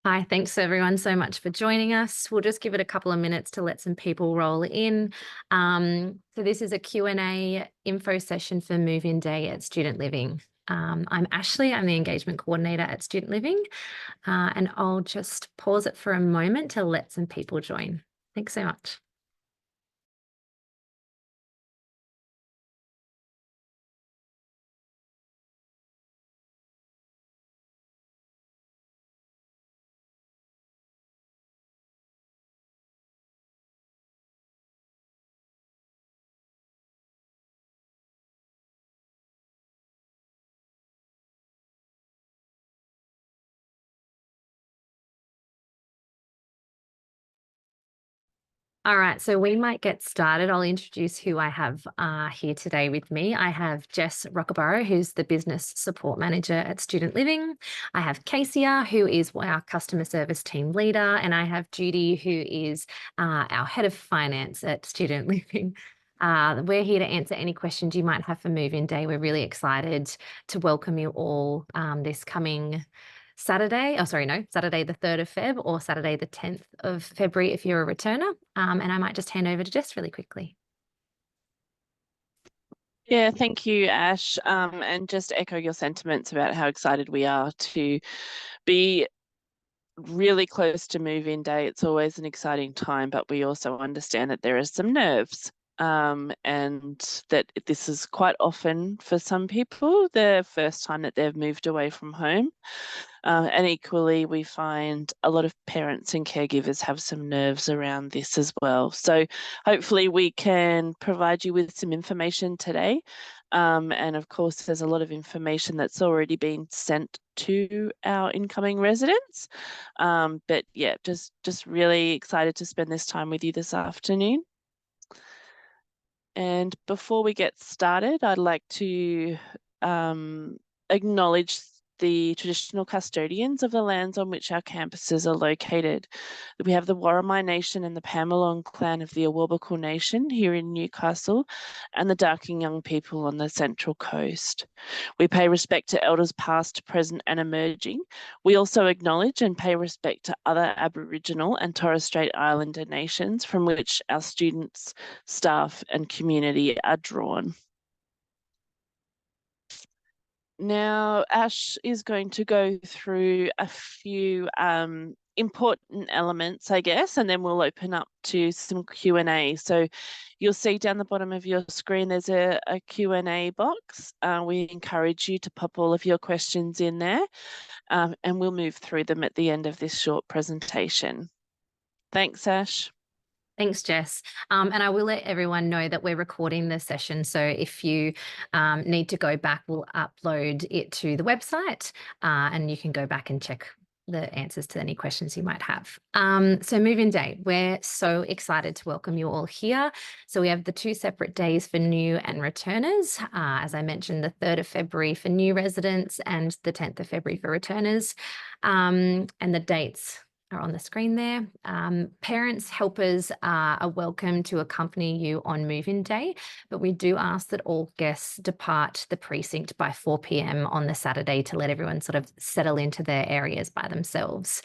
Hi, thanks everyone so much for joining us. We'll just give it a couple of minutes to let some people roll in. So this is a Q&A info session for move-in day at Student Living. I'm Ashley, I'm the engagement coordinator at Student Living, and I'll just pause it for a moment to let some people join. Thanks so much. All right, so we might get started. I'll introduce who I have here today with me. I have Jess Rockaborough, who's the Business Support Manager at Student Living. I have Casey, who is our Customer Service Team Leader, and I have Judy, who is our Head of Finance at Student Living. We're here to answer any questions you might have for move-in day. We're really excited to welcome you all this coming Saturday the 3rd of Feb or Saturday the 10th of February if you're a returner. And I might just hand over to Jess really quickly. Yeah, thank you, Ash. And just echo your sentiments about how excited we are to be really close to move-in day. It's always an exciting time, but we also understand that there are some nerves. And that this is quite often for some people the first time that they've moved away from home. And equally, we find a lot of parents and caregivers have some nerves around this as well. So hopefully we can provide you with some information today. And of course, there's a lot of information that's already been sent to our incoming residents. But yeah, just really excited to spend this time with you this afternoon. And before we get started, I'd like to acknowledge the traditional custodians of the lands on which our campuses are located. We have the Worimi Nation and the Pamalong clan of the Awabakal Nation here in Newcastle, and the Darkinjung people on the Central Coast. We pay respect to elders past, present and emerging. We also acknowledge and pay respect to other Aboriginal and Torres Strait Islander nations from which our students, staff and community are drawn. Now, Ash is going to go through a few important elements, I guess, and then we'll open up to some Q&A. So you'll see down the bottom of your screen, there's a Q&A box. We encourage you to pop all of your questions in there, and we'll move through them at the end of this short presentation. Thanks, Ash. Thanks, Jess. And I will let everyone know that we're recording the session. So if you need to go back, we'll upload it to the website and you can go back and check the answers to any questions you might have. So move-in day, we're so excited to welcome you all here. So we have the 2 separate days for new and returners. As I mentioned, the 3rd of February for new residents and the 10th of February for returners. And the dates are on the screen there. Parents, helpers are welcome to accompany you on move-in day, but we do ask that all guests depart the precinct by 4 p.m. on the Saturday to let everyone sort of settle into their areas by themselves.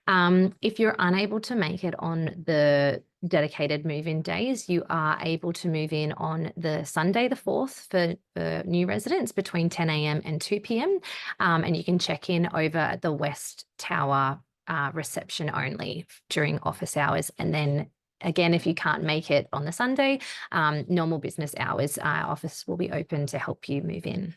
If you're unable to make it on the dedicated move-in days, you are able to move in on the Sunday the 4th for new residents between 10 a.m. and 2 p.m. And you can check in over at the West Tower reception only during office hours. And then again, if you can't make it on the Sunday, normal business hours, our office will be open to help you move in.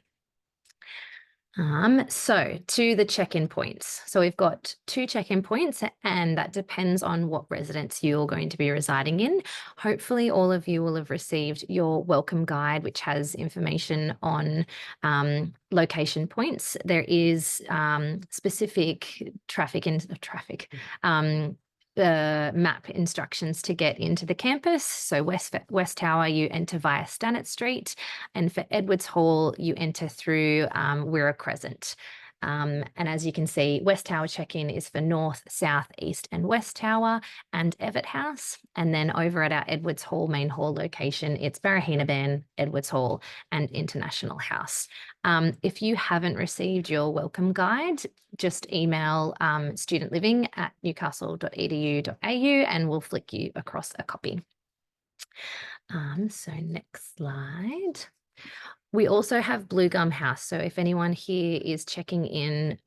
So to the check-in points. So we've got 2 check-in points, and that depends on what residence you're going to be residing in. Hopefully all of you will have received your welcome guide, which has information on location points. There is specific map instructions to get into the campus. So West Tower, you enter via Stanett Street, and for Edwards Hall, you enter through Wirra Crescent. And as you can see, West Tower check-in is for North, South, East and West Tower and Evatt House. And then over at our Edwards Hall main hall location, it's Baraheenaban, Edwards Hall and International House. If you haven't received your welcome guide, just email studentliving@newcastle.edu.au and we'll flick you across a copy. So next slide. We also have Blue Gum House. So if anyone here is checking in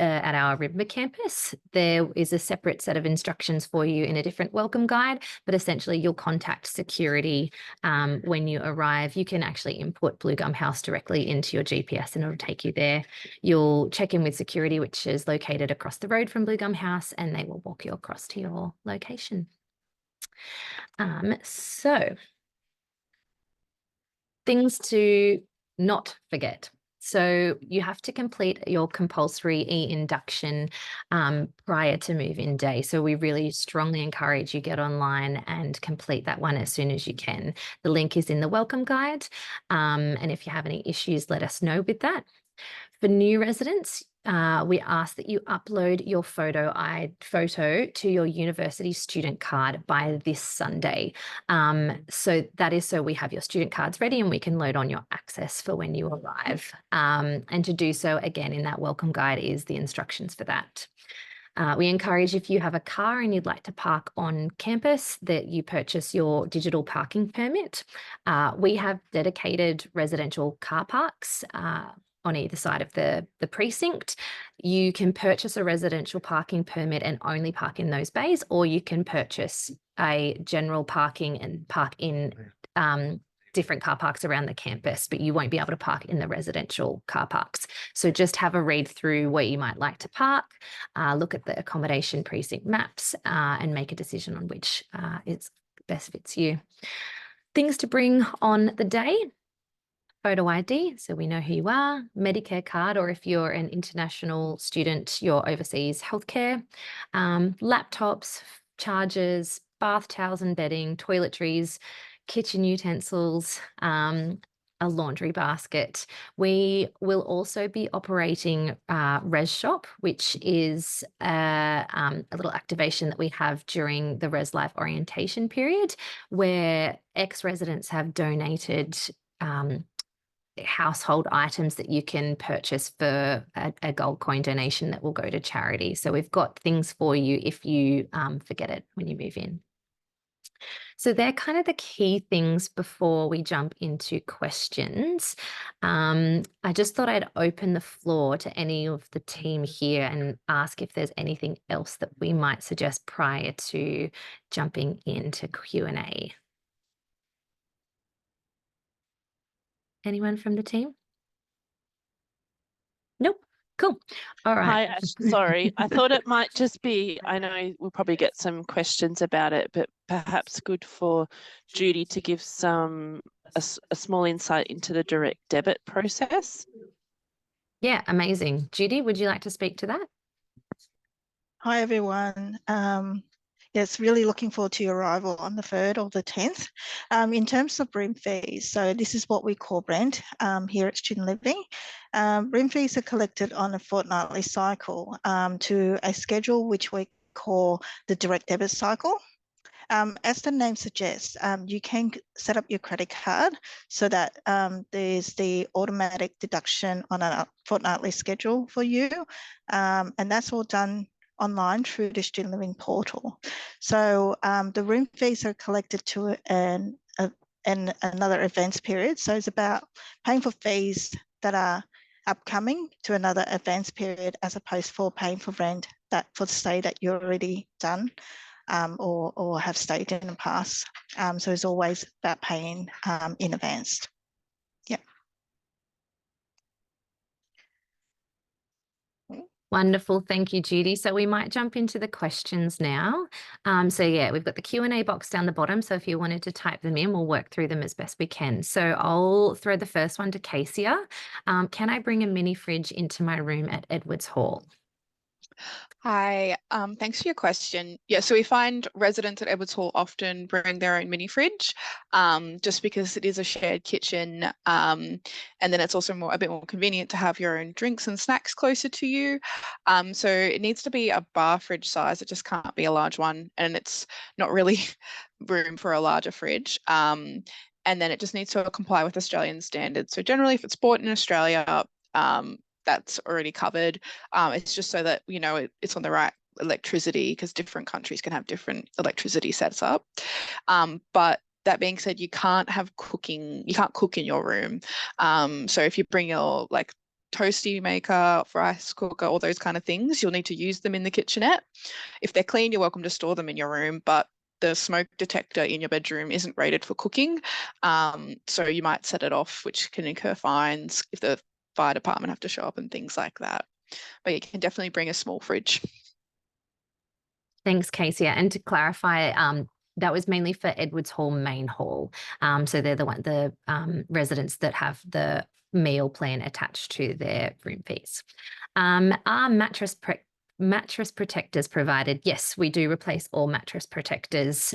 at our Rimba campus, there is a separate set of instructions for you in a different welcome guide, but essentially you'll contact security when you arrive. You can actually input Blue Gum House directly into your GPS and it'll take you there. You'll check in with security, which is located across the road from Blue Gum House, and they will walk you across to your location. So things to not forget. So you have to complete your compulsory e-induction prior to move-in day. So we really strongly encourage you get online and complete that one as soon as you can. The link is in the welcome guide. And if you have any issues, let us know with that. For new residents, we ask that you upload your photo to your university student card by this Sunday. So that is so we have your student cards ready and we can load on your access for when you arrive. And to do so, again, in that welcome guide is the instructions for that. We encourage if you have a car and you'd like to park on campus that you purchase your digital parking permit. We have dedicated residential car parks on either side of the precinct. You can purchase a residential parking permit and only park in those bays, or you can purchase a general parking and park in different car parks around the campus, but you won't be able to park in the residential car parks. So just have a read through where you might like to park, look at the accommodation precinct maps and make a decision on which best fits you. Things to bring on the day: photo ID, so we know who you are, Medicare card, or if you're an international student, your overseas healthcare, laptops, chargers, bath towels and bedding, toiletries, kitchen utensils, a laundry basket. We will also be operating Res Shop, which is a little activation that we have during the Res Life orientation period, where ex-residents have donated household items that you can purchase for a gold coin donation that will go to charity. So we've got things for you if you forget it when you move in. So they're kind of the key things before we jump into questions. I just thought I'd open the floor to any of the team here and ask if there's anything else that we might suggest prior to jumping into Q&A. Anyone from the team? Nope. Cool. All right. Hi, Ash. Sorry. I thought it might just be, I know we'll probably get some questions about it, but perhaps good for Judy to give a small insight into the direct debit process. Yeah, amazing. Judy, would you like to speak to that? Hi, everyone. Yes, really looking forward to your arrival on the 3rd or the 10th. In terms of room fees, so this is what we call rent here at Student Living. Room fees are collected on a fortnightly cycle to a schedule which we call the direct debit cycle. As the name suggests, you can set up your credit card so that there's the automatic deduction on a fortnightly schedule for you, and that's all done online through the Student Living portal. So the room fees are collected to another events period. So it's about paying for fees that are upcoming to another events period, as opposed for paying for rent that for the stay that you're already done or have stayed in the past. So it's always about paying in advance. Yeah. Wonderful. Thank you, Judy. So we might jump into the questions now. So yeah, we've got the Q&A box down the bottom. So if you wanted to type them in, we'll work through them as best we can. So I'll throw the first one to Casey. Can I bring a mini fridge into my room at Edwards Hall? Hi, thanks for your question. Yeah, so we find residents at Edwards Hall often bring their own mini fridge, just because it is a shared kitchen, and then it's also a bit more convenient to have your own drinks and snacks closer to you. So it needs to be a bar fridge size. It just can't be a large one, and it's not really room for a larger fridge. And then it just needs to comply with Australian standards. So generally, if it's bought in Australia, that's already covered. It's just so that, you know, it's on the right electricity, because different countries can have different electricity sets up. But that being said, you can't cook in your room. So if you bring your like toasty maker, rice cooker, all those kind of things, you'll need to use them in the kitchenette. If they're clean, you're welcome to store them in your room, but the smoke detector in your bedroom isn't rated for cooking. So you might set it off, which can incur fines if the fire department have to show up and things like that. But you can definitely bring a small fridge. Thanks, Casey. And to clarify, that was mainly for Edwards Hall main hall. So they're the residents that have the meal plan attached to their room fees. Are mattress protectors provided? Yes, we do replace all mattress protectors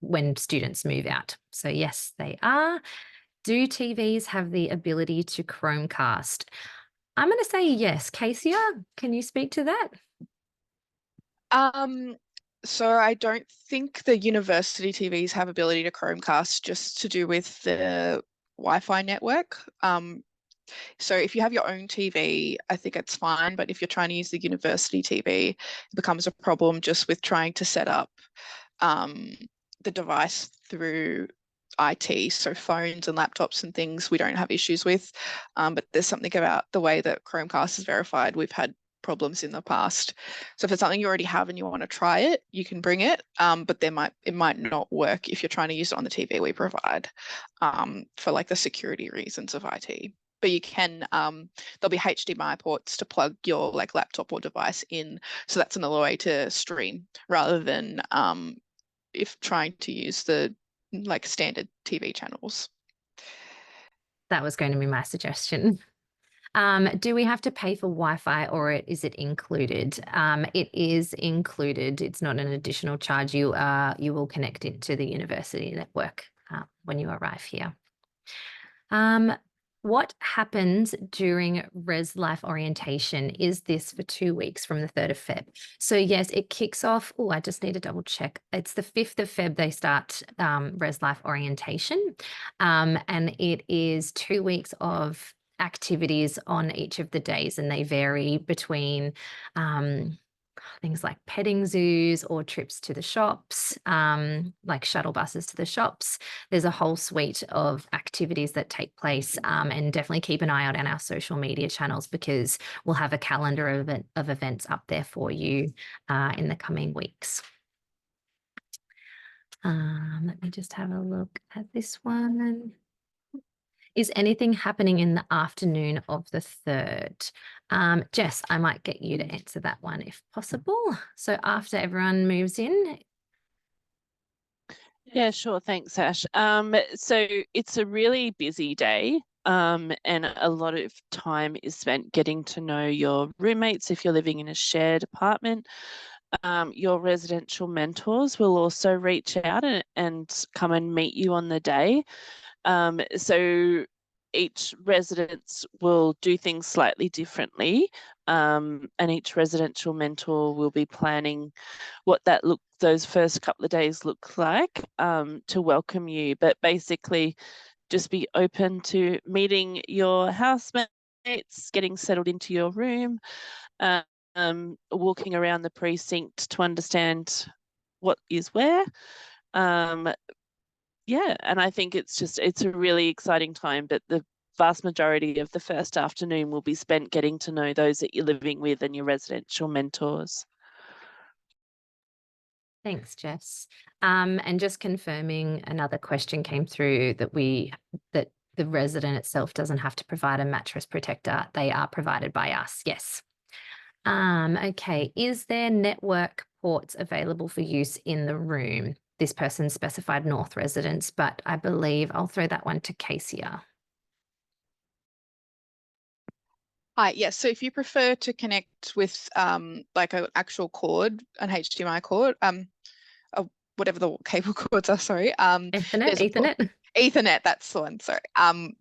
when students move out. So yes, they are. Do TVs have the ability to Chromecast? I'm going to say yes. Casey, can you speak to that? So I don't think the university TVs have ability to Chromecast, just to do with the Wi-Fi network. So if you have your own TV, I think it's fine. But if you're trying to use the university TV, it becomes a problem just with trying to set up the device through IT. So phones and laptops and things we don't have issues with. But there's something about the way that Chromecast is verified. We've had problems in the past. So if it's something you already have and you want to try it, you can bring it. But it might not work if you're trying to use it on the TV we provide, for like the security reasons of IT. But you can, there'll be HDMI ports to plug your like laptop or device in. So that's another way to stream rather than if trying to use the like standard TV channels. That was going to be my suggestion. Do we have to pay for Wi-Fi, or is it included? It is included. It's not an additional charge. You will connect it to the university network when you arrive here. What happens during Res Life orientation? Is this for 2 weeks from the 3rd of Feb? So yes, it kicks off. Oh, I just need to double check. It's the 5th of Feb they start Res Life orientation. And it is 2 weeks of activities on each of the days, and they vary between things like petting zoos or trips to the shops, like shuttle buses to the shops. There's a whole suite of activities that take place, and definitely keep an eye out on our social media channels, because we'll have a calendar of events up there for you in the coming weeks. Let me just have a look at this one. Is anything happening in the afternoon of the 3rd? Jess, I might get you to answer that one if possible. So after everyone moves in. Yeah, sure. Thanks, Ash. So it's a really busy day, and a lot of time is spent getting to know your roommates if you're living in a shared apartment. Your residential mentors will also reach out and come and meet you on the day. So each residence will do things slightly differently, and each residential mentor will be planning what those first couple of days look like to welcome you. But basically, just be open to meeting your housemates, getting settled into your room, walking around the precinct to understand what is where. Yeah, and I think it's a really exciting time, but the vast majority of the first afternoon will be spent getting to know those that you're living with and your residential mentors. Thanks, Jess. And just confirming, another question came through that the resident itself doesn't have to provide a mattress protector. They are provided by us. Yes. Okay. Is there network ports available for use in the room? This person specified North residents, but I believe I'll throw that one to Casey. Hi, yes. So if you prefer to connect with like an actual cord, an HDMI cord, whatever the cable cords are, sorry. Ethernet, There's a Ethernet. Ethernet, that's the one, sorry.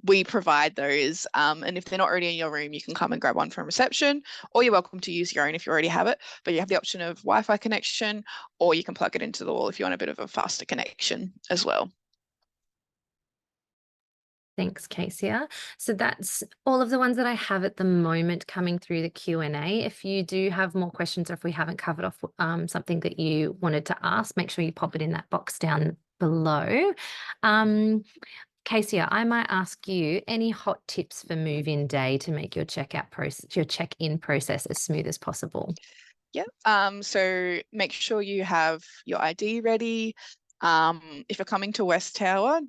We provide those, and if they're not already in your room, you can come and grab one from reception, or you're welcome to use your own if you already have it, but you have the option of Wi-Fi connection, or you can plug it into the wall if you want a bit of a faster connection as well. Thanks, Casey. So that's all of the ones that I have at the moment coming through the Q&A. If you do have more questions, or if we haven't covered off something that you wanted to ask, make sure you pop it in that box down below. Casey, I might ask you any hot tips for move-in day to make your check-in process as smooth as possible. Yeah. So make sure you have your ID ready. If you're coming to West Tower,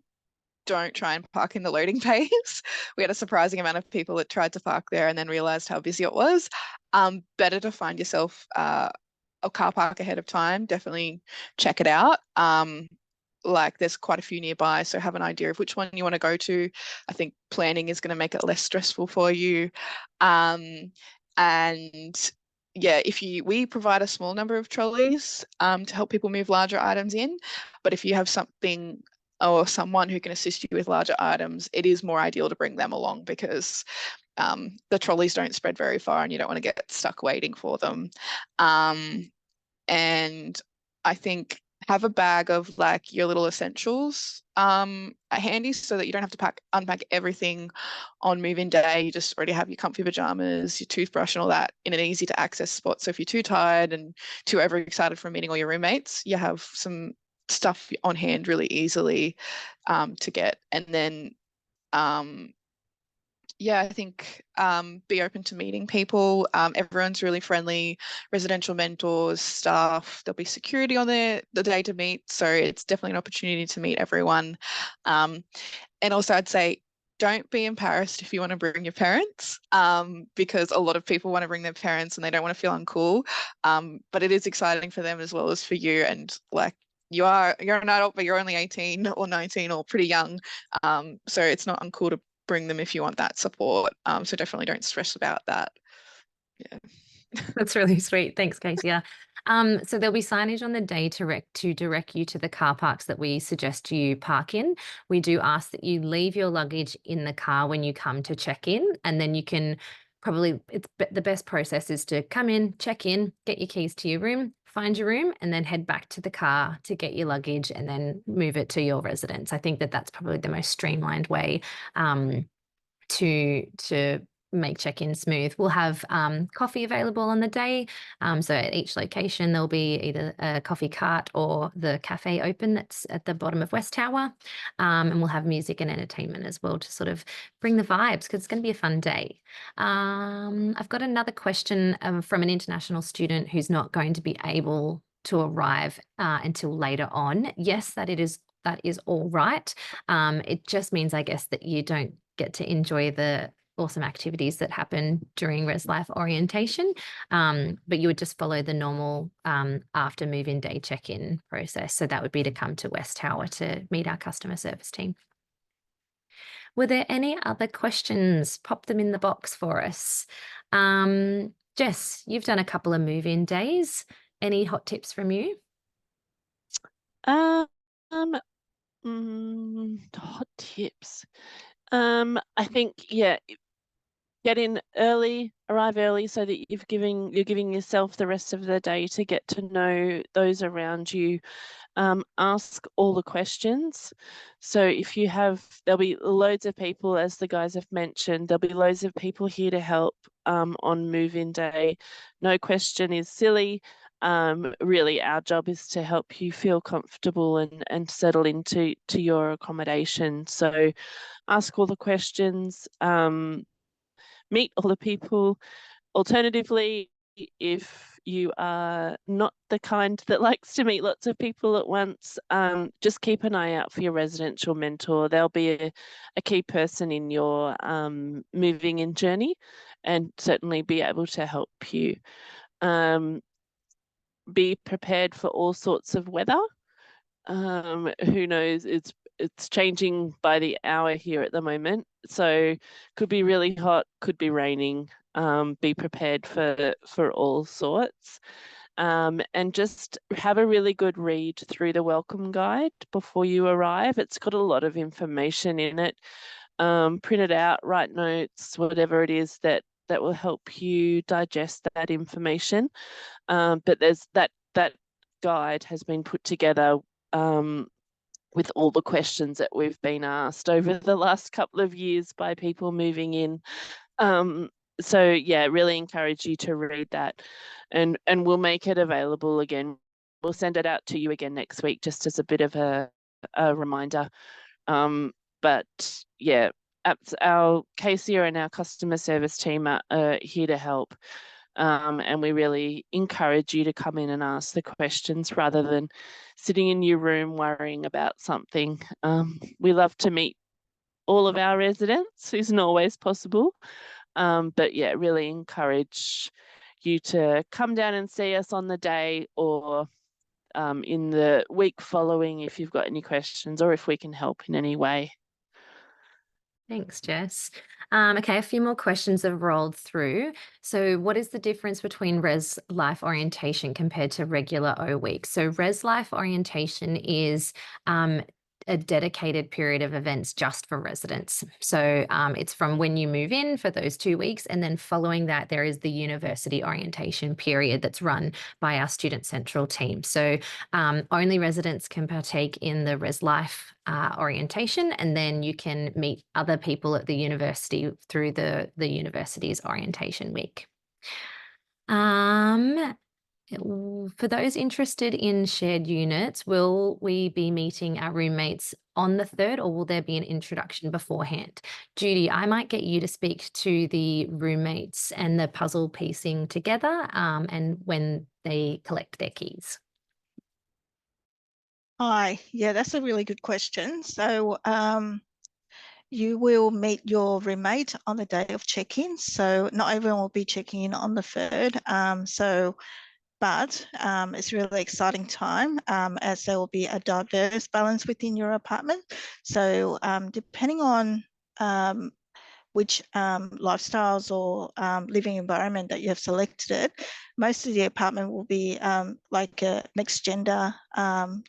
don't try and park in the loading bays. We had a surprising amount of people that tried to park there and then realized how busy it was. Better to find yourself a car park ahead of time. Definitely check it out. Like there's quite a few nearby, so have an idea of which one you want to go to. I think planning is going to make it less stressful for you. And yeah, we provide a small number of trolleys to help people move larger items in, but if you have something or someone who can assist you with larger items, it is more ideal to bring them along, because the trolleys don't spread very far and you don't want to get stuck waiting for them. And I think have a bag of like your little essentials handy, so that you don't have to unpack everything on move-in day. You just already have your comfy pajamas, your toothbrush and all that in an easy to access spot. So if you're too tired and too overexcited from meeting all your roommates, you have some stuff on hand really easily to get. And then yeah, I think be open to meeting people. Everyone's really friendly, residential mentors, staff. There'll be security on the day to meet, so it's definitely an opportunity to meet everyone. And also I'd say don't be embarrassed if you want to bring your parents, because a lot of people want to bring their parents and they don't want to feel uncool. But it is exciting for them as well as for you. And like you're an adult, but you're only 18 or 19 or pretty young. So it's not uncool to bring them if you want that support. So definitely don't stress about that. Yeah. That's really sweet. Thanks, Casey. So there'll be signage on the day to direct you to the car parks that we suggest you park in. We do ask that you leave your luggage in the car when you come to check in, and then you can the best process is to come in, check in, get your keys to your room, find your room, and then head back to the car to get your luggage and then move it to your residence. I think that that's probably the most streamlined way to make check-in smooth. We'll have coffee available on the day. So at each location, there'll be either a coffee cart or the cafe open that's at the bottom of West Tower. And we'll have music and entertainment as well to sort of bring the vibes, because it's going to be a fun day. I've got another question from an international student who's not going to be able to arrive until later on. Yes, that is all right. It just means, I guess, that you don't get to enjoy the awesome activities that happen during Res Life orientation, but you would just follow the normal after move-in day check-in process. So that would be to come to West Tower to meet our customer service team. Were there any other questions? Pop them in the box for us. Jess, you've done a couple of move-in days. Any hot tips from you? Hot tips. I think, yeah, get in early, arrive early, so that you're giving yourself the rest of the day to get to know those around you. Ask all the questions. So if you there'll be loads of people, as the guys have mentioned, there'll be loads of people here to help on move-in day. No question is silly. Really, our job is to help you feel comfortable and settle into your accommodation. So ask all the questions, meet all the people. Alternatively, if you are not the kind that likes to meet lots of people at once, just keep an eye out for your residential mentor. They'll be a key person in your moving in journey, and certainly be able to help you. Be prepared for all sorts of weather. Who knows, it's changing by the hour here at the moment. So could be really hot, could be raining. be prepared for all sorts. And just have a really good read through the welcome guide before you arrive. It's got a lot of information in it. Print it out, write notes, whatever it is that will help you digest that information. But there's that guide has been put together with all the questions that we've been asked over the last couple of years by people moving in. So yeah, really encourage you to read that, and we'll make it available again. We'll send it out to you again next week, just as a bit of a reminder. But yeah, our Casey and our customer service team are here to help. And we really encourage you to come in and ask the questions rather than sitting in your room worrying about something. We love to meet all of our residents, isn't always possible. But yeah, really encourage you to come down and see us on the day, or in the week following if you've got any questions, or if we can help in any way. Thanks, Jess. Okay, a few more questions have rolled through. So what is the difference between Res Life Orientation compared to regular O Week? So Res Life Orientation is a dedicated period of events just for residents. So it's from when you move in for those 2 weeks, and then following that, there is the university orientation period that's run by our Student Central team. So only residents can partake in the Res Life orientation, and then you can meet other people at the university through the university's orientation week. For those interested in shared units, will we be meeting our roommates on the 3rd, or will there be an introduction beforehand? Judy, I might get you to speak to the roommates and the puzzle piecing together, and when they collect their keys. Hi, yeah, that's a really good question. So you will meet your roommate on the day of check-in. So not everyone will be checking in on the 3rd. But it's a really exciting time as there will be a diverse balance within your apartment. So depending on which lifestyles or living environment that you have selected, most of the apartment will be like a mixed gender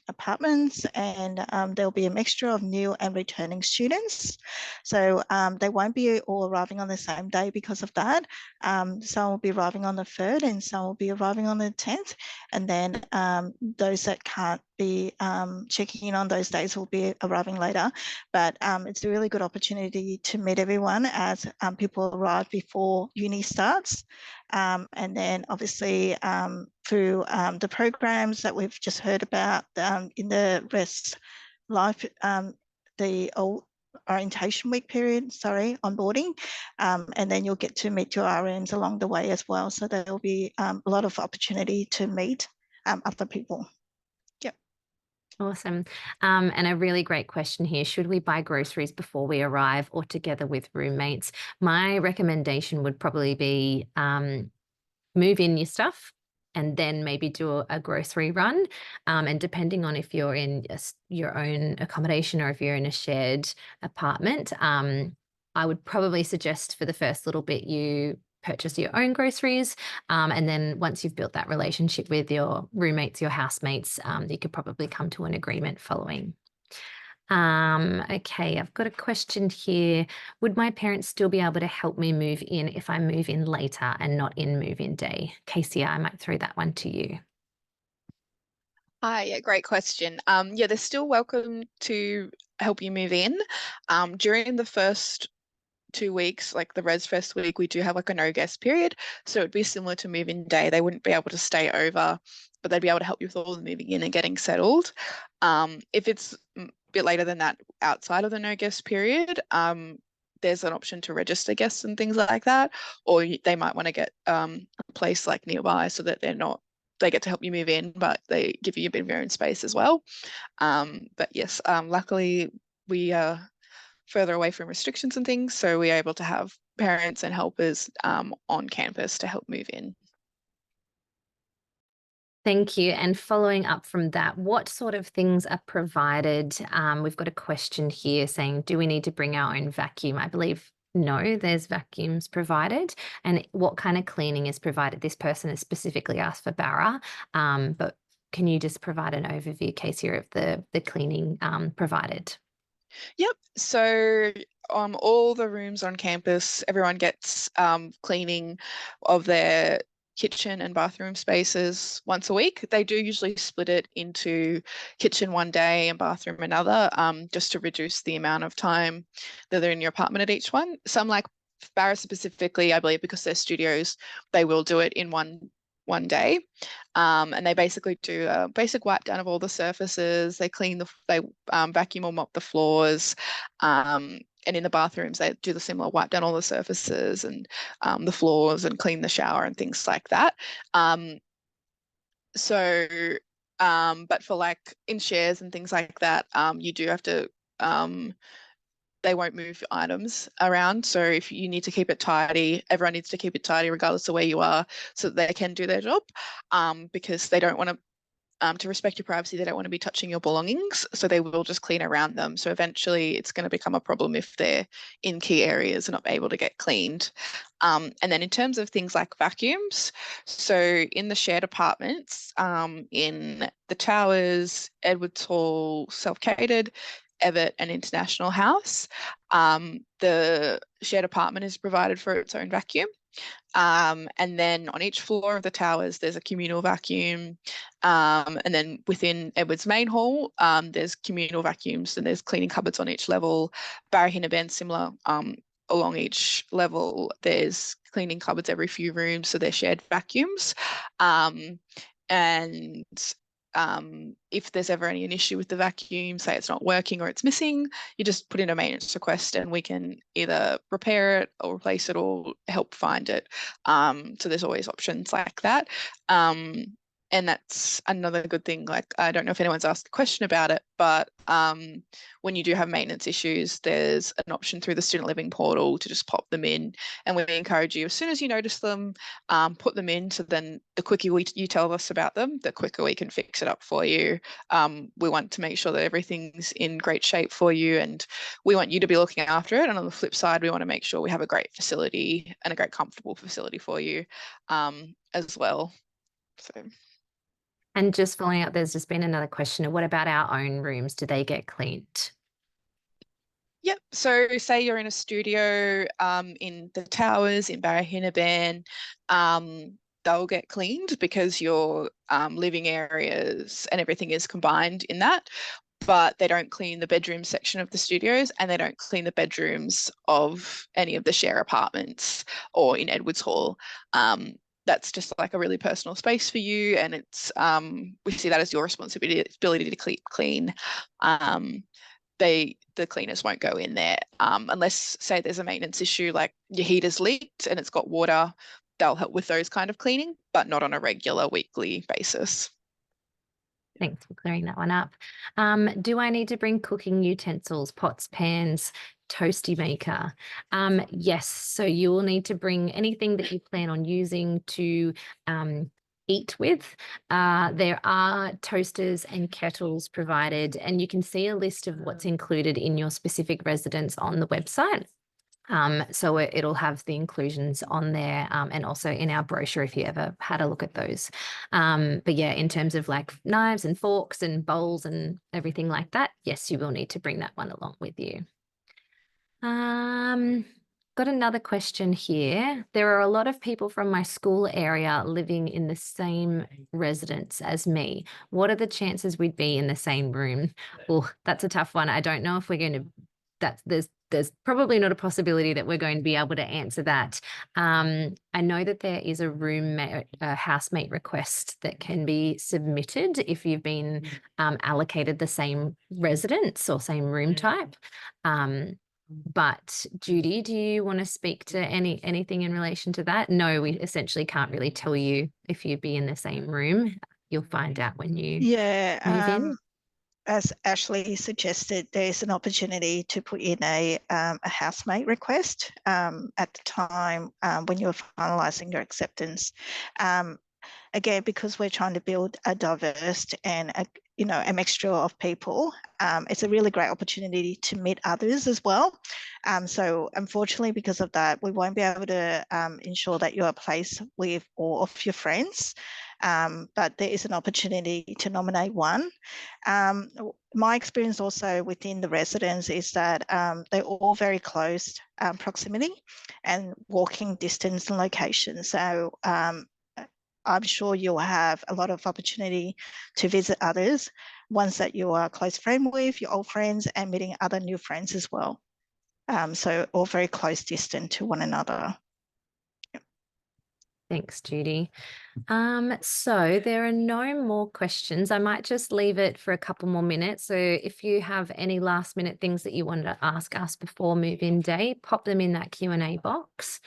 apartments, and there'll be a mixture of new and returning students. So they won't be all arriving on the same day because of that. Some will be arriving on the 3rd and some will be arriving on the 10th. And then those that can't be checking in on those days will be arriving later. But it's a really good opportunity to meet everyone as people arrive before uni starts. And then obviously through the programs that we've just heard about in the Res Life, the orientation week period, onboarding, and then you'll get to meet your RMs along the way as well. So there'll be a lot of opportunity to meet other people. Awesome. And a really great question here. Should we buy groceries before we arrive or together with roommates? My recommendation would probably be move in your stuff and then maybe do a grocery run. And depending on if you're in your own accommodation or if you're in a shared apartment, I would probably suggest for the first little bit you purchase your own groceries. And then once you've built that relationship with your roommates, your housemates, you could probably come to an agreement following. Okay, I've got a question here. Would my parents still be able to help me move in if I move in later and not in move-in day? Casey, I might throw that one to you. Hi, yeah, great question. Yeah, they're still welcome to help you move in. During the first 2 weeks, like the Res Fest week, we do have like a no guest period. So it'd be similar to move-in day. They wouldn't be able to stay over, but they'd be able to help you with all the moving in and getting settled. If it's a bit later than that, outside of the no guest period, there's an option to register guests and things like that, or they might want to get a place like nearby so that they get to help you move in, but they give you a bit of your own space as well. But yes, luckily we are further away from restrictions and things, so we're able to have parents and helpers on campus to help move in. Thank you. And following up from that, what sort of things are provided? We've got a question here saying, do we need to bring our own vacuum? I believe know there's vacuums provided and what kind of cleaning is provided. This person has specifically asked for Barra, but can you just provide an overview, Casey, of the cleaning provided? Yep. So all the rooms on campus, everyone gets cleaning of their kitchen and bathroom spaces once a week. They do usually split it into kitchen one day and bathroom another, just to reduce the amount of time that they're in your apartment at each one. Some, like Barra specifically, I believe, because they're studios, they will do it in one day, and they basically do a basic wipe down of all the surfaces. They clean they vacuum or mop the floors, and in the bathrooms they do the similar, wipe down all the surfaces and the floors and clean the shower and things like that. But for like in shares and things like that, you do have to they won't move items around. So if you need to keep it tidy, everyone needs to keep it tidy regardless of where you are, so that they can do their job, because they don't want to respect your privacy, they don't want to be touching your belongings, so they will just clean around them. So eventually it's going to become a problem if they're in key areas and not able to get cleaned. And then in terms of things like vacuums, so in the shared apartments, in the Towers, Edwards Hall, self-catered, Everett and International House, the shared apartment is provided for its own vacuum. And then on each floor of the Towers, there's a communal vacuum. And then within Edwards Main Hall, there's communal vacuums and there's cleaning cupboards on each level. Barra Hinnaben, similar, along each level, there's cleaning cupboards every few rooms, so they're shared vacuums. If there's ever an issue with the vacuum, say it's not working or it's missing, you just put in a maintenance request and we can either repair it or replace it or help find it. So there's always options like that. And that's another good thing. Like, I don't know if anyone's asked a question about it, but when you do have maintenance issues, there's an option through the student living portal to just pop them in. And we encourage you, as soon as you notice them, put them in. So then the quicker you tell us about them, the quicker we can fix it up for you. We want to make sure that everything's in great shape for you, and we want you to be looking after it. And on the flip side, we want to make sure we have a great facility and a great comfortable facility for you as well. So. And just following up, there's just been another question. What about our own rooms? Do they get cleaned? Yep. So say you're in a studio in the Towers, in Barra Hinnaben, they'll get cleaned because your living areas and everything is combined in that. But they don't clean the bedroom section of the studios, and they don't clean the bedrooms of any of the share apartments or in Edwards Hall. That's just like a really personal space for you, and it's we see that as your responsibility to clean. The cleaners won't go in there unless, say, there's a maintenance issue, like your heater's leaked and it's got water. They'll help with those kind of cleaning, but not on a regular weekly basis. Thanks for clearing that one up. Do I need to bring cooking utensils, pots, pans, toasty maker? Yes, so you will need to bring anything that you plan on using to eat with. There are toasters and kettles provided, and you can see a list of what's included in your specific residence on the website. So it'll have the inclusions on there, and also in our brochure if you ever had a look at those. But yeah, in terms of like knives and forks and bowls and everything like that, yes, you will need to bring that one along with you. Got another question here. There are a lot of people from my school area living in the same residence as me. What are the chances we'd be in the same room? Well, that's a tough one. I don't know if we're going to, there's probably not a possibility that we're going to be able to answer that. I know that there is a housemate request that can be submitted if you've been allocated the same residence or same room type. But Judy, do you want to speak to anything in relation to that? No, we essentially can't really tell you if you'd be in the same room. You'll find out when you move in. As Ashley suggested, there's an opportunity to put in a housemate request at the time when you're finalising your acceptance. again, because we're trying to build a diverse and a mixture of people, it's a really great opportunity to meet others as well. So unfortunately, because of that, we won't be able to ensure that you're a place with all of your friends. But there is an opportunity to nominate one. My experience also within the residents is that they're all very close proximity and walking distance and location. So I'm sure you'll have a lot of opportunity to visit others, ones that you are close friend with, your old friends, and meeting other new friends as well. So all very close distance to one another. Thanks, Judy. So there are no more questions. I might just leave it for a couple more minutes. So if you have any last minute things that you wanted to ask us before move-in day, pop them in that Q&A box.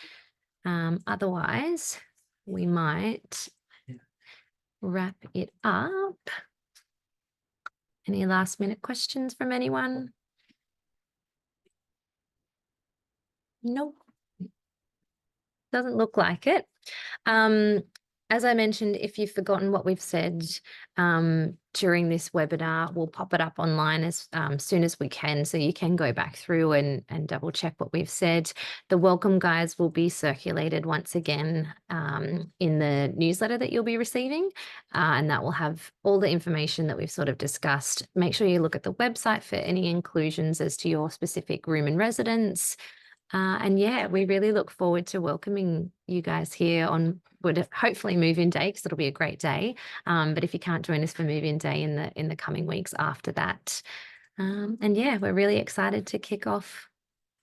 Otherwise, we might wrap it up. Any last minute questions from anyone? Nope. Doesn't look like it. As I mentioned, if you've forgotten what we've said during this webinar, we'll pop it up online as soon as we can, so you can go back through and double check what we've said. The welcome guides will be circulated once again in the newsletter that you'll be receiving, and that will have all the information that we've sort of discussed. Make sure you look at the website for any inclusions as to your specific room and residence. And yeah, we really look forward to welcoming you guys here on hopefully move-in day, because it'll be a great day. But if you can't join us for move-in day in the coming weeks after that. And yeah, we're really excited to kick off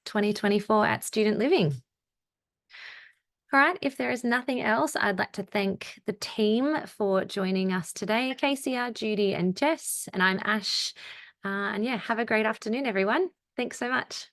2024 at Student Living. All right, if there is nothing else, I'd like to thank the team for joining us today, KCR, Judy and Jess, and I'm Ash. And yeah, have a great afternoon, everyone. Thanks so much.